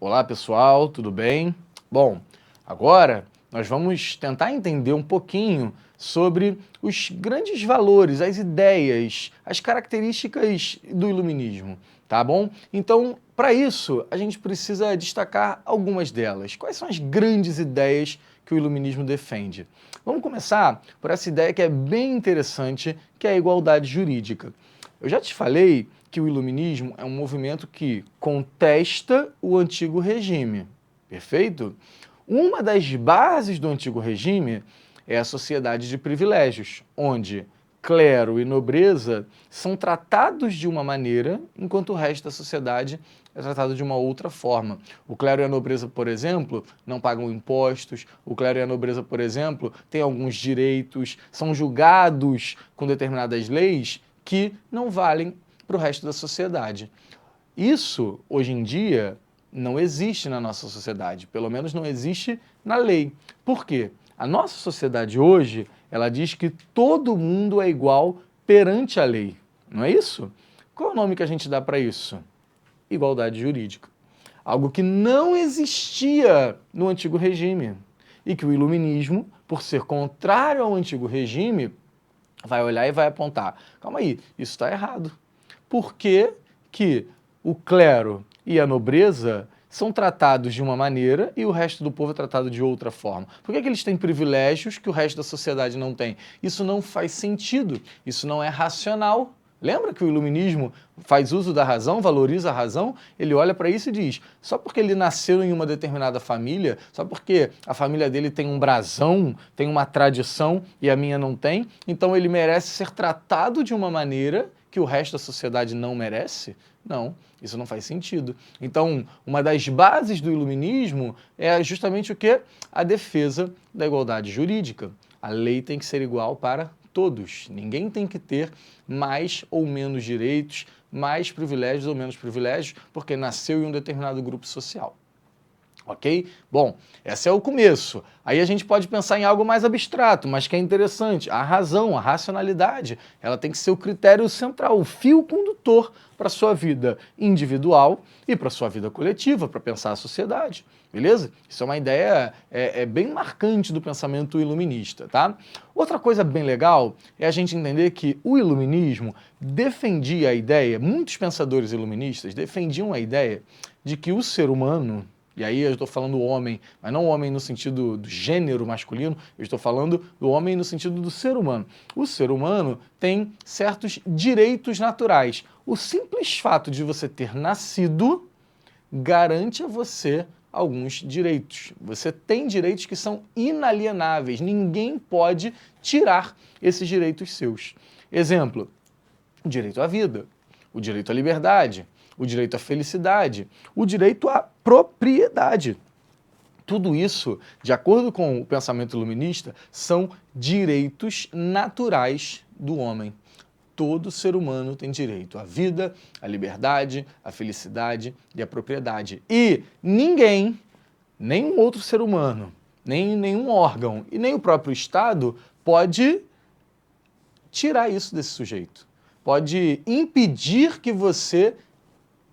Olá pessoal, tudo bem? Bom, agora nós vamos tentar entender um pouquinho sobre os grandes valores, as ideias, as características do iluminismo, tá bom? Então, para isso, a gente precisa destacar algumas delas. Quais são as grandes ideias que o iluminismo defende? Vamos começar por essa ideia que é bem interessante, que é a igualdade jurídica. Eu já te falei que o iluminismo é um movimento que contesta o antigo regime, perfeito? Uma das bases do antigo regime é a sociedade de privilégios, onde clero e nobreza são tratados de uma maneira, enquanto o resto da sociedade é tratado de uma outra forma. O clero e a nobreza, por exemplo, não pagam impostos, o clero e a nobreza, por exemplo, têm alguns direitos, são julgados com determinadas leis que não valem para o resto da sociedade. Isso, hoje em dia, não existe na nossa sociedade, pelo menos não existe na lei. Por quê? A nossa sociedade hoje, ela diz que todo mundo é igual perante a lei, não é isso? Qual é o nome que a gente dá para isso? Igualdade jurídica. Algo que não existia no antigo regime e que o iluminismo, por ser contrário ao antigo regime, vai olhar e vai apontar, calma aí, isso está errado. Por que que o clero e a nobreza são tratados de uma maneira e o resto do povo é tratado de outra forma? Por que que eles têm privilégios que o resto da sociedade não tem? Isso não faz sentido, isso não é racional. Lembra que o iluminismo faz uso da razão, valoriza a razão? Ele olha para isso e diz, só porque ele nasceu em uma determinada família, só porque a família dele tem um brasão, tem uma tradição e a minha não tem, então ele merece ser tratado de uma maneira que o resto da sociedade não merece? Não, isso não faz sentido. Então, uma das bases do iluminismo é justamente o quê? A defesa da igualdade jurídica. A lei tem que ser igual para todos. Ninguém tem que ter mais ou menos direitos, mais privilégios ou menos privilégios, porque nasceu em um determinado grupo social. Ok? Bom, esse é o começo. Aí a gente pode pensar em algo mais abstrato, mas que é interessante. A razão, a racionalidade, ela tem que ser o critério central, o fio condutor para a sua vida individual e para a sua vida coletiva, para pensar a sociedade. Beleza? Isso é uma ideia bem marcante do pensamento iluminista, tá? Outra coisa bem legal é a gente entender que o iluminismo defendia a ideia, muitos pensadores iluministas defendiam a ideia de que o ser humano, e aí eu estou falando do homem, mas não o homem no sentido do gênero masculino, eu estou falando do homem no sentido do ser humano. O ser humano tem certos direitos naturais. O simples fato de você ter nascido garante a você alguns direitos. Você tem direitos que são inalienáveis, ninguém pode tirar esses direitos seus. Exemplo, o direito à vida, o direito à liberdade, o direito à felicidade, o direito à propriedade. Tudo isso, de acordo com o pensamento iluminista, são direitos naturais do homem. Todo ser humano tem direito à vida, à liberdade, à felicidade e à propriedade. E ninguém, nenhum outro ser humano, nem nenhum órgão e nem o próprio Estado pode tirar isso desse sujeito. Pode impedir que você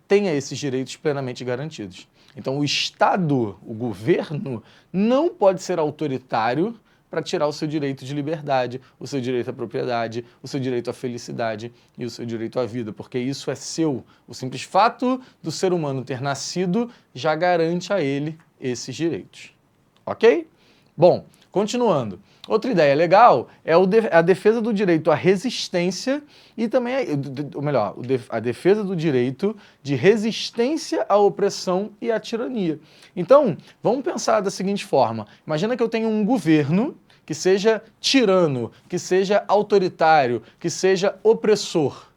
tenha esses direitos plenamente garantidos. Então o Estado, o governo, não pode ser autoritário para tirar o seu direito de liberdade, o seu direito à propriedade, o seu direito à felicidade e o seu direito à vida, porque isso é seu. O simples fato do ser humano ter nascido já garante a ele esses direitos. Ok? Bom, continuando. Outra ideia legal é a defesa do direito à resistência e também, ou melhor, a defesa do direito de resistência à opressão e à tirania. Então, vamos pensar da seguinte forma. Imagina que eu tenho um governo que seja tirano, que seja autoritário, que seja opressor,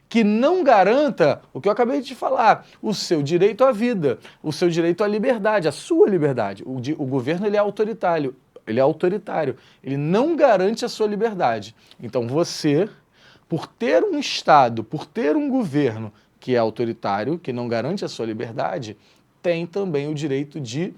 que não garanta o que eu acabei de falar, o seu direito à vida, o seu direito à liberdade, a sua liberdade. O governo ele é autoritário, ele não garante a sua liberdade. Então você, por ter um Estado, por ter um governo que é autoritário, que não garante a sua liberdade, tem também o direito de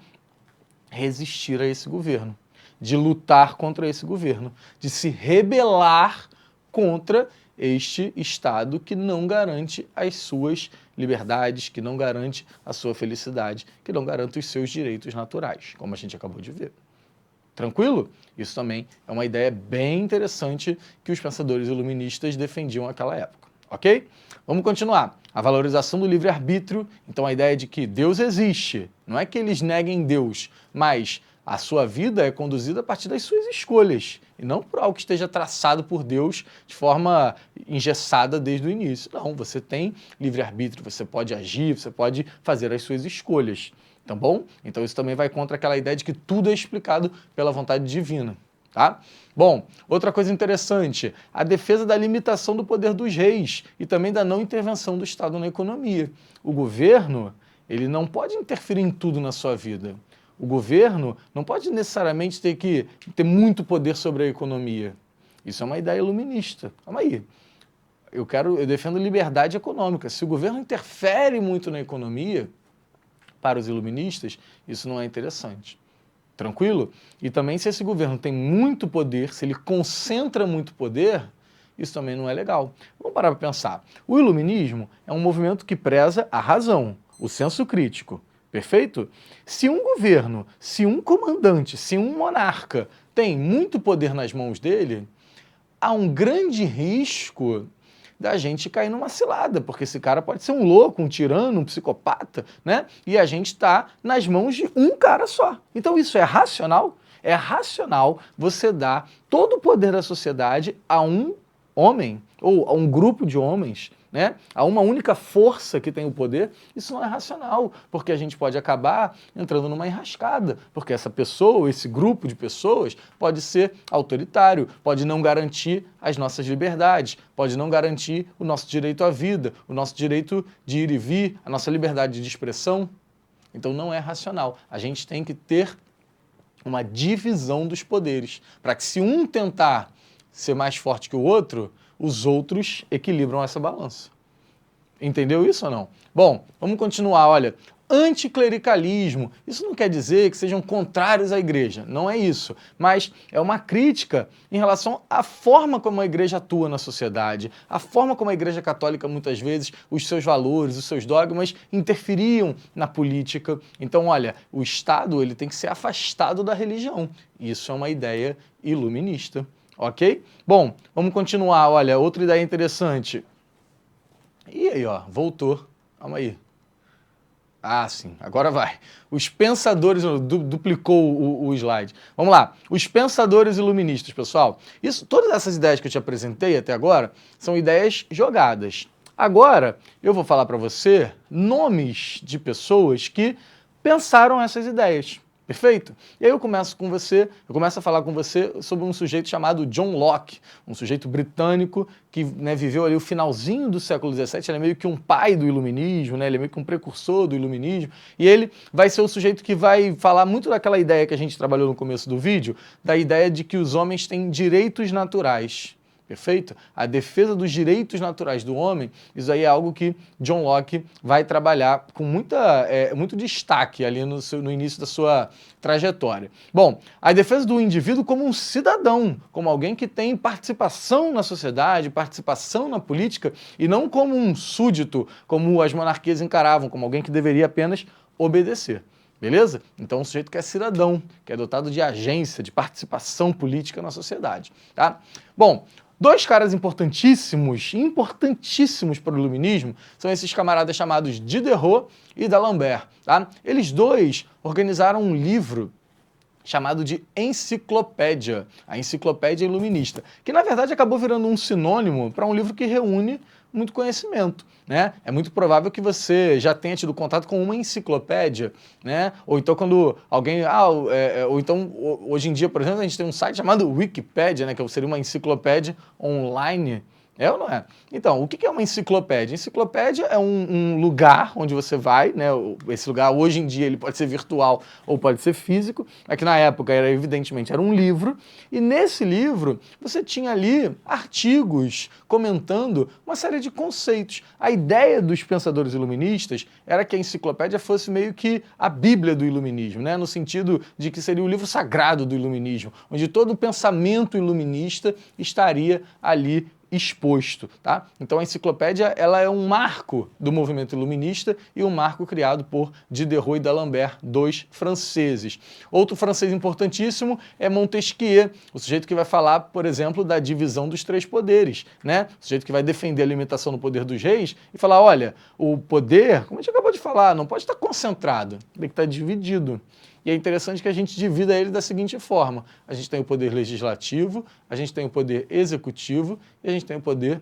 resistir a esse governo, de lutar contra esse governo, de se rebelar contra este Estado que não garante as suas liberdades, que não garante a sua felicidade, que não garante os seus direitos naturais, como a gente acabou de ver. Tranquilo? Isso também é uma ideia bem interessante que os pensadores iluministas defendiam naquela época, ok? Vamos continuar. A valorização do livre-arbítrio, então a ideia de que Deus existe, não é que eles neguem Deus, mas a sua vida é conduzida a partir das suas escolhas, e não por algo que esteja traçado por Deus de forma engessada desde o início. Não, você tem livre-arbítrio, você pode agir, você pode fazer as suas escolhas. Tá bom? Então isso também vai contra aquela ideia de que tudo é explicado pela vontade divina, tá? Bom, outra coisa interessante, a defesa da limitação do poder dos reis e também da não intervenção do Estado na economia. O governo, ele não pode interferir em tudo na sua vida. O governo não pode necessariamente ter muito poder sobre a economia. Isso é uma ideia iluminista. Calma aí. Eu defendo liberdade econômica. Se o governo interfere muito na economia, para os iluministas, isso não é interessante. Tranquilo? E também se esse governo tem muito poder, se ele concentra muito poder, isso também não é legal. Vamos parar para pensar. O iluminismo é um movimento que preza a razão, o senso crítico. Perfeito? Se um governo, se um comandante, se um monarca tem muito poder nas mãos dele, há um grande risco da gente cair numa cilada, porque esse cara pode ser um louco, um tirano, um psicopata, né? E a gente está nas mãos de um cara só. Então isso é racional? É racional você dar todo o poder da sociedade a um homem, ou a um grupo de homens, né? A uma única força que tem o poder. Isso não é racional, porque a gente pode acabar entrando numa enrascada, porque essa pessoa, esse grupo de pessoas pode ser autoritário, pode não garantir as nossas liberdades, pode não garantir o nosso direito à vida, o nosso direito de ir e vir, a nossa liberdade de expressão. Então não é racional. A gente tem que ter uma divisão dos poderes, para que se um tentar ser mais forte que o outro, os outros equilibram essa balança. Entendeu isso ou não? Bom, vamos continuar, olha. Anticlericalismo, isso não quer dizer que sejam contrários à igreja, não é isso, mas é uma crítica em relação à forma como a igreja atua na sociedade, a forma como a igreja católica muitas vezes, os seus valores, os seus dogmas interferiam na política. Então, olha, o Estado ele tem que ser afastado da religião. Isso é uma ideia iluminista, ok? Bom, vamos continuar, olha, outra ideia interessante. E aí, ó, voltou, calma aí. Ah, sim, agora vai. Os pensadores, duplicou o slide. Vamos lá, os pensadores iluministas, pessoal. Todas essas ideias que eu te apresentei até agora são ideias jogadas. Agora, eu vou falar para você nomes de pessoas que pensaram essas ideias. Perfeito? E aí eu começo a falar com você sobre um sujeito chamado John Locke, um sujeito britânico que viveu ali o finalzinho do século XVII, ele é meio que um pai do iluminismo, ele é meio que um precursor do iluminismo, e ele vai ser o sujeito que vai falar muito daquela ideia que a gente trabalhou no começo do vídeo, da ideia de que os homens têm direitos naturais. Perfeito? A defesa dos direitos naturais do homem, isso aí é algo que John Locke vai trabalhar com muito destaque ali no início da sua trajetória. Bom, a defesa do indivíduo como um cidadão, como alguém que tem participação na sociedade, participação na política, e não como um súdito, como as monarquias encaravam, como alguém que deveria apenas obedecer. Beleza? Então, um sujeito que é cidadão, que é dotado de agência, de participação política na sociedade. Tá? Bom, dois caras importantíssimos para o iluminismo, são esses camaradas chamados Diderot e d'Alembert. Tá? Eles dois organizaram um livro chamado de Enciclopédia, a Enciclopédia Iluminista, que na verdade acabou virando um sinônimo para um livro que reúne muito conhecimento, né? É muito provável que você já tenha tido contato com uma enciclopédia, né? Ou então quando alguém... ou então, hoje em dia, por exemplo, a gente tem um site chamado Wikipédia, né? Que seria uma enciclopédia online. É ou não é? Então, o que é uma enciclopédia? Enciclopédia é um lugar onde você vai, né? Esse lugar, hoje em dia, ele pode ser virtual ou pode ser físico. Aqui na época, evidentemente, era um livro. E nesse livro, você tinha ali artigos comentando uma série de conceitos. A ideia dos pensadores iluministas era que a enciclopédia fosse meio que a Bíblia do iluminismo, né? No sentido de que seria o livro sagrado do iluminismo, onde todo o pensamento iluminista estaria ali exposto, tá? Então a enciclopédia ela é um marco do movimento iluminista e um marco criado por Diderot e d'Alembert, dois franceses. Outro francês importantíssimo é Montesquieu, o sujeito que vai falar, por exemplo, da divisão dos três poderes, né? O sujeito que vai defender a limitação do poder dos reis e falar, olha, o poder, como a gente acabou de falar, não pode estar concentrado, tem que estar dividido. E é interessante que a gente divida ele da seguinte forma: a gente tem o poder legislativo, a gente tem o poder executivo e a gente tem o poder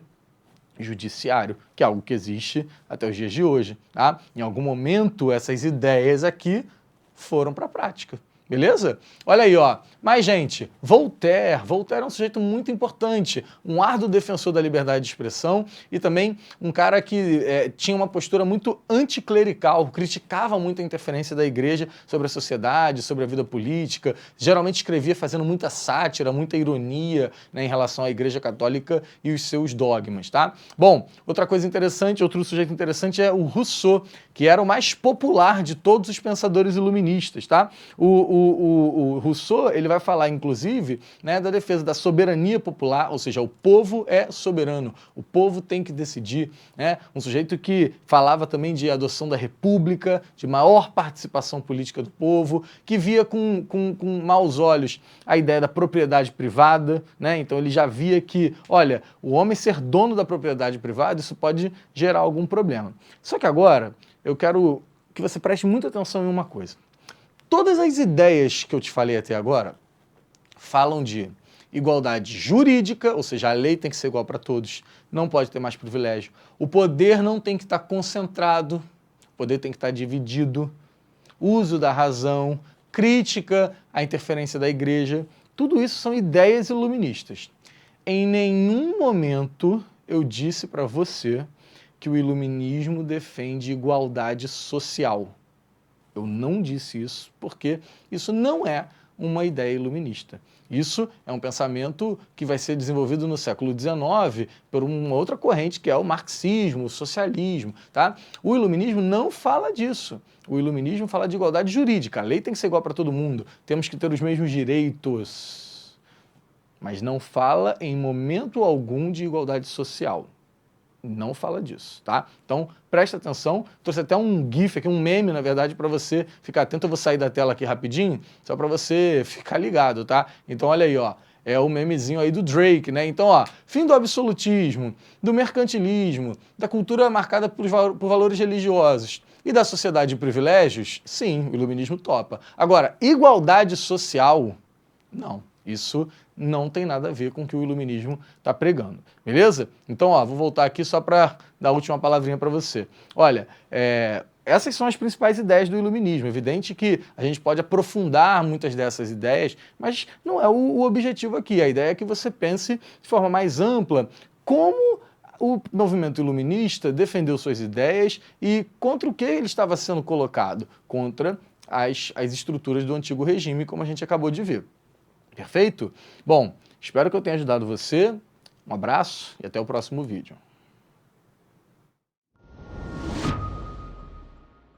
judiciário, que é algo que existe até os dias de hoje. Tá? Em algum momento, essas ideias aqui foram para a prática. Beleza? Olha aí, ó. Mas, gente, Voltaire é um sujeito muito importante, um árduo defensor da liberdade de expressão e também um cara que tinha uma postura muito anticlerical, criticava muito a interferência da igreja sobre a sociedade, sobre a vida política, geralmente escrevia fazendo muita sátira, muita ironia, né, em relação à igreja católica e os seus dogmas, tá? Bom, outra coisa interessante, outro sujeito interessante é o Rousseau, que era o mais popular de todos os pensadores iluministas, tá? O Rousseau, ele vai falar, inclusive, né, da defesa da soberania popular, ou seja, o povo é soberano, o povo tem que decidir, né? Um sujeito que falava também de adoção da república, de maior participação política do povo, que via com maus olhos a ideia da propriedade privada, né? Então ele já via que, olha, o homem ser dono da propriedade privada, isso pode gerar algum problema. Só que agora, eu quero que você preste muita atenção em uma coisa. Todas as ideias que eu te falei até agora falam de igualdade jurídica, ou seja, a lei tem que ser igual para todos, não pode ter mais privilégio. O poder não tem que estar concentrado, o poder tem que estar dividido. Uso da razão, crítica à interferência da igreja, tudo isso são ideias iluministas. Em nenhum momento eu disse para você que o iluminismo defende igualdade social. Eu não disse isso porque isso não é uma ideia iluminista. Isso é um pensamento que vai ser desenvolvido no século XIX por uma outra corrente que é o marxismo, o socialismo, tá? O iluminismo não fala disso. O iluminismo fala de igualdade jurídica. A lei tem que ser igual para todo mundo. Temos que ter os mesmos direitos. Mas não fala em momento algum de igualdade social. Não fala disso, tá? Então, presta atenção. Trouxe até um GIF aqui, um meme, na verdade, para você ficar atento. Eu vou sair da tela aqui rapidinho, só para você ficar ligado, tá? Então, olha aí, ó. É o memezinho aí do Drake, né? Então, ó, fim do absolutismo, do mercantilismo, da cultura marcada por valores religiosos e da sociedade de privilégios, sim, o iluminismo topa. Agora, igualdade social, não. Isso não tem nada a ver com o que o iluminismo está pregando, beleza? Então, ó, vou voltar aqui só para dar a última palavrinha para você. Olha, essas são as principais ideias do iluminismo. É evidente que a gente pode aprofundar muitas dessas ideias, mas não é o objetivo aqui. A ideia é que você pense de forma mais ampla como o movimento iluminista defendeu suas ideias e contra o que ele estava sendo colocado, contra as estruturas do antigo regime, como a gente acabou de ver. Perfeito? Bom, espero que eu tenha ajudado você. Um abraço e até o próximo vídeo.